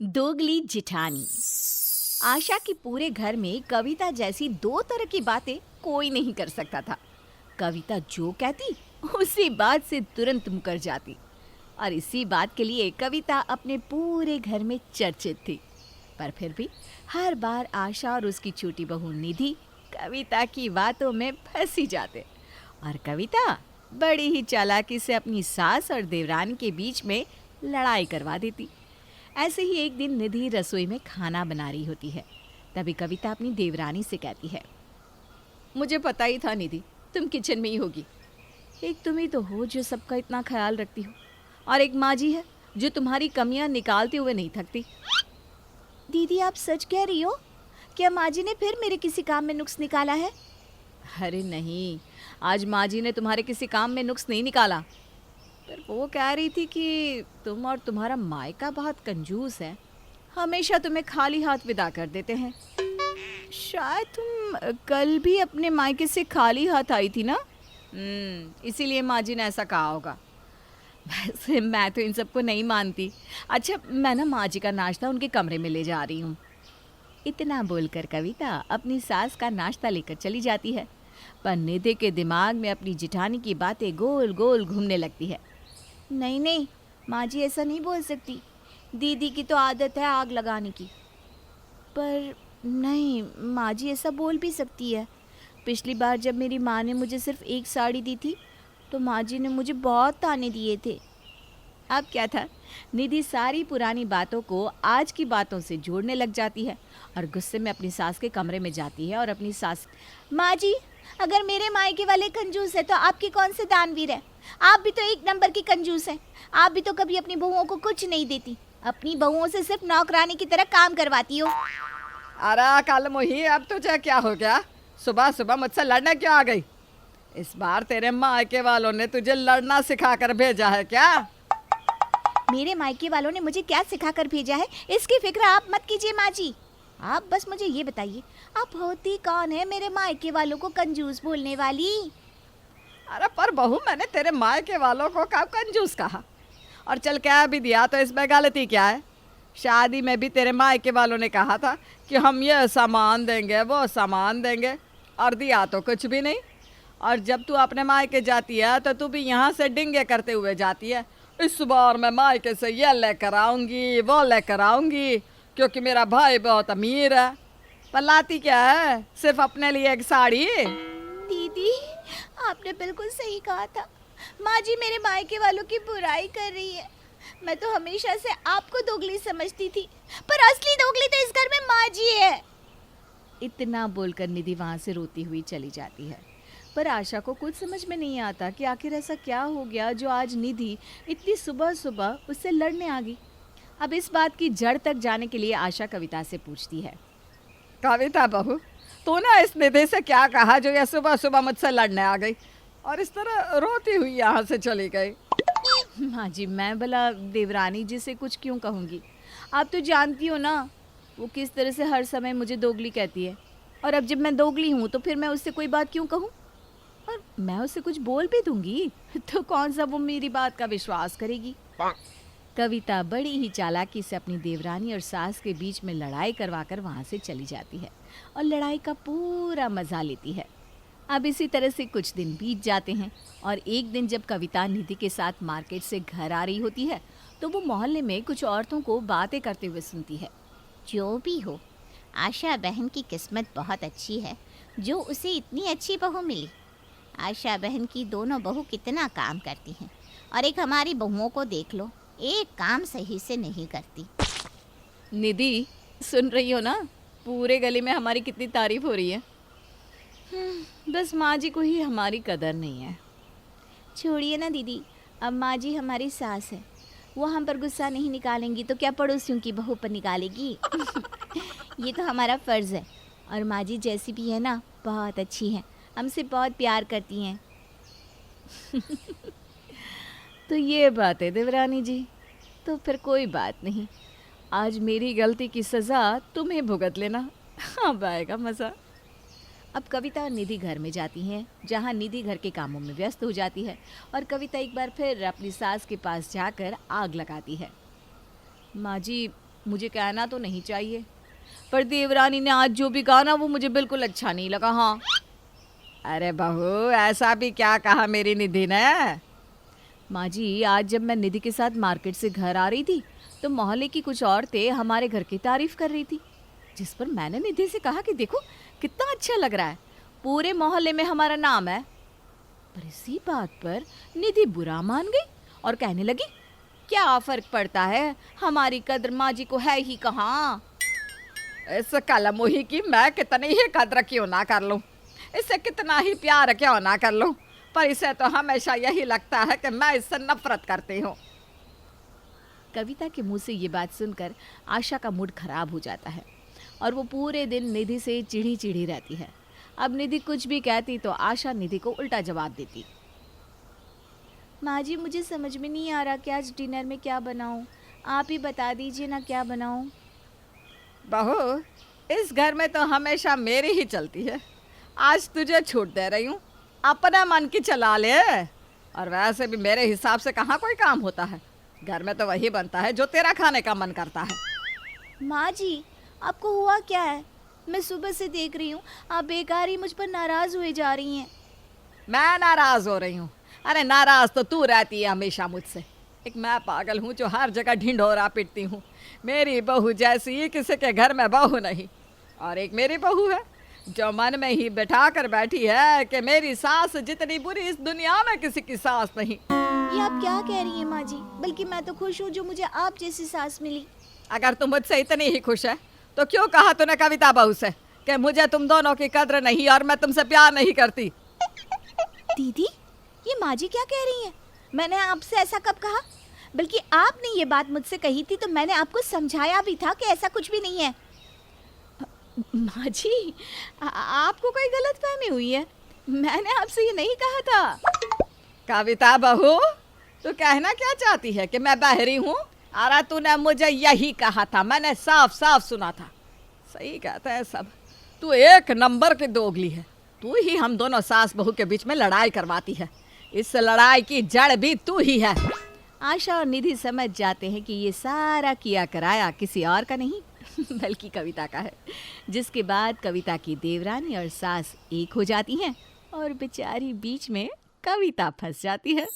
दोगली जिठानी। आशा की पूरे घर में कविता जैसी दो तरह की बातें कोई नहीं कर सकता था। कविता जो कहती उसी बात से तुरंत मुकर जाती और इसी बात के लिए कविता अपने पूरे घर में चर्चित थी। पर फिर भी हर बार आशा और उसकी छोटी बहू निधि कविता की बातों में फंसी जाते और कविता बड़ी ही चालाकी से अपनी सास और देवरानी के बीच में लड़ाई करवा देती। ऐसे ही एक दिन निधि रसोई में खाना बना रही होती है। तभी कविता अपनी देवरानी से कहती है, मुझे पता ही था निधि तुम किचन में ही होगी। एक तुम ही तो हो जो सबका इतना ख्याल रखती हो और एक माँ जी है जो तुम्हारी कमियां निकालते हुए नहीं थकती। दीदी आप सच कह रही हो? क्या माँ जी ने फिर मेरे किसी काम में नुक्स निकाला है? अरे नहीं, आज माँ जी ने तुम्हारे किसी काम में नुक्स नहीं निकाला, पर वो कह रही थी कि तुम और तुम्हारा मायका बहुत कंजूस है, हमेशा तुम्हें खाली हाथ विदा कर देते हैं। शायद तुम कल भी अपने मायके से खाली हाथ आई थी ना? इसीलिए माँ जी ने ऐसा कहा होगा। वैसे मैं तो इन सबको नहीं मानती। अच्छा, मैं ना माँ जी का नाश्ता उनके कमरे में ले जा रही हूँ। इतना बोलकर कविता अपनी सास का नाश्ता लेकर चली जाती है, पर निधि के दिमाग में अपनी जिठानी की बातें गोल गोल घूमने लगती है। नहीं नहीं, माँ जी ऐसा नहीं बोल सकती, दीदी की तो आदत है आग लगाने की। पर नहीं, माँ जी ऐसा बोल भी सकती है। पिछली बार जब मेरी माँ ने मुझे सिर्फ एक साड़ी दी थी तो माँ जी ने मुझे बहुत ताने दिए थे। अब क्या था, निधि सारी पुरानी बातों को आज की बातों से जोड़ने लग जाती है और गुस्से में अपनी सास के कमरे में जाती है और अपनी सास, माँ जी अगर मेरे मायके वाले कंजूस है तो आपके कौन से दानवीर है? आप भी तो एक नंबर की कंजूस हैं। आप भी तो कभी अपनी बहुओं को कुछ नहीं देती, अपनी बहुओं से सिर्फ नौकरानी की तरह काम करवाती हो। अरे काल मोही, अब तुझे क्या हो गया? सुबह सुबह मुझसे लड़ने क्यों आ गई? इस बार तेरे मायके वालों ने तुझे लड़ना सिखा कर भेजा है क्या? मेरे मायके वालों ने मुझे क्या सिखा कर भेजा है इसकी फिक्र आप मत कीजिए माँ जी। आप बस मुझे ये बताइए, आप होती कौन है मेरे मायके वालों को कंजूस बोलने वाली? अरे पर बहू, मैंने तेरे मायके वालों को कब कंजूस कहा? और चल कह भी दिया तो इसमें गलती क्या है? शादी में भी तेरे मायके वालों ने कहा था कि हम ये सामान देंगे वो सामान देंगे, और दिया तो कुछ भी नहीं। और जब तू अपने मायके जाती है तो तू भी यहाँ से डिंगे करते हुए जाती है, इस बार मैं मायके से ये लेकर आऊँगी वो लेकर आऊँगी क्योंकि मेरा भाई बहुत अमीर है। पर लाती क्या है? सिर्फ अपने लिए एक साड़ी। दीदी आपने बिल्कुल सही कहा था, माँ जी मेरे मायके वालों की बुराई कर रही है। मैं तो हमेशा से आपको दोगली समझती थी, पर असली दोगली तो इस घर में माँ जी है। इतना बोलकर निधि वहाँ से रोती हुई चली जाती है। पर आशा को कुछ समझ में नहीं आता कि आखिर ऐसा क्या हो गया जो आज निधि इतनी सुबह सुबह उससे लड़ने आ गई। अब इस बात की जड़ तक जाने के लिए आशा कविता से पूछती है, कविता बहू, तूने इस निधि से क्या कहा जो ये सुबह सुबह मुझसे लड़ने आ गई और इस तरह रोती हुई यहाँ से चली गई? माँ जी मैं भला देवरानी जी से कुछ क्यों कहूँगी? आप तो जानती हो ना वो किस तरह से हर समय मुझे दोगली कहती है, और अब जब मैं दोगली हूँ तो फिर मैं उससे कोई बात क्यों कहूँ? और मैं उससे कुछ बोल भी दूंगी तो कौन सा वो मेरी बात का विश्वास करेगी? कविता बड़ी ही चालाकी से अपनी देवरानी और सास के बीच में लड़ाई करवाकर वहाँ से चली जाती है और लड़ाई का पूरा मजा लेती है। अब इसी तरह से कुछ दिन बीत जाते हैं और एक दिन जब कविता निधि के साथ मार्केट से घर आ रही होती है तो वो मोहल्ले में कुछ औरतों को बातें करते हुए सुनती है। जो भी हो, आशा बहन की किस्मत बहुत अच्छी है जो उसे इतनी अच्छी बहू मिली। आशा बहन की दोनों बहू कितना काम करती हैं, और एक हमारी बहुओं को देख लो, एक काम सही से नहीं करती। निधि सुन रही हो ना, पूरे गली में हमारी कितनी तारीफ हो रही है। बस माँ जी को ही हमारी कदर नहीं है। छोड़िए ना दीदी, अब माँ जी हमारी सास है, वो हम पर गुस्सा नहीं निकालेंगी तो क्या पड़ोसियों की बहू पर निकालेगी? ये तो हमारा फ़र्ज़ है। और माँ जी जैसी भी है ना बहुत अच्छी हैं, हमसे बहुत प्यार करती हैं। तो ये बात है देवरानी जी, तो फिर कोई बात नहीं, आज मेरी गलती की सज़ा तुम्हें भुगत लेना, अब आएगा मज़ा। अब कविता और निधि घर में जाती हैं जहाँ निधि घर के कामों में व्यस्त हो जाती है और कविता एक बार फिर अपनी सास के पास जाकर आग लगाती है। माँ जी मुझे कहना तो नहीं चाहिए, पर देवरानी ने आज जो भी कहा ना वो मुझे बिल्कुल अच्छा नहीं लगा। हाँ। अरे बहू, ऐसा भी क्या कहा मेरी निधि ने? माँ जी, आज जब मैं निधि के साथ मार्केट से घर आ रही थी तो मोहल्ले की कुछ औरतें हमारे घर की तारीफ कर रही थी, जिस पर मैंने निधि से कहा कि देखो कितना अच्छा लग रहा है, पूरे मोहल्ले में हमारा नाम है। पर इसी बात पर निधि बुरा मान गई और कहने लगी, क्या फर्क पड़ता है, हमारी कद्र माँ जी को है ही कहाँ। इस कलमुही की मैं कितनी ही कद्र क्यों ना कर लूं, इसे कितना ही प्यार क्यों ना कर लूं, पर इसे तो हमेशा यही लगता है कि मैं इससे नफरत करती हूँ। कविता के मुंह से ये बात सुनकर आशा का मूड खराब हो जाता है और वो पूरे दिन निधि से चिढ़ी चिढ़ी रहती है। अब निधि कुछ भी कहती तो आशा निधि को उल्टा जवाब देती। माँ जी, मुझे समझ में नहीं आ रहा कि आज डिनर में क्या बनाऊं, आप ही बता दीजिए ना क्या बनाऊं। बहू, इस घर में तो हमेशा मेरी ही चलती है, आज तुझे छूट दे रही हूँ, अपना मन की चला ले। और वैसे भी मेरे हिसाब से कहाँ कोई काम होता है, घर में तो वही बनता है जो तेरा खाने का मन करता है। माँ जी, आपको हुआ क्या है? मैं सुबह से देख रही हूँ आप बेकार ही मुझ पर नाराज हुए जा रही हैं। मैं नाराज हो रही हूँ? अरे नाराज तो तू रहती है हमेशा मुझसे। एक मैं पागल हूँ जो हर जगह ढिंढोरा पीटती हूँ, मेरी बहू जैसी किसी के घर में बहू नहीं। और एक मेरी बहू है जो मन में ही बैठा कर बैठी है कि मेरी सास जितनी बुरी इस दुनिया में किसी की सास नहीं। ये आप क्या कह रही हैं माँ जी? बल्कि मैं तो खुश हूँ जो मुझे आप जैसी सास मिली। अगर तुम मुझसे इतनी ही खुश है तो क्यों कहा तूने कविता बहू से कि मुझे तुम दोनों की कद्र नहीं और मैं तुमसे प्यार नहीं करती? दीदी, ये माँ जी क्या कह रही हैं? मैंने आपसे ऐसा कब कहा? बल्कि आपने ये बात मुझसे कही थी तो मैंने आपको समझाया भी था कि ऐसा कुछ भी नहीं है। माँ जी, आपको कोई गलतफहमी हुई है, मैंने आपसे ये नहीं कहा था। कविता बहू, तू कहना क्या चाहती है कि मैं बहरी हूँ? अरे तूने मुझे यही कहा था, मैंने साफ साफ सुना था। सही कहते हैं सब, तू एक नंबर की दोगली है, तू ही हम दोनों सास बहू के बीच में लड़ाई करवाती है, इस लड़ाई की जड़ भी तू ही है। आशा और निधि समझ जाते हैं कि ये सारा किया कराया किसी और का नहीं बल्कि कविता का है, जिसके बाद कविता की देवरानी और सास एक हो जाती हैं और बेचारी बीच में कविता फंस जाती है।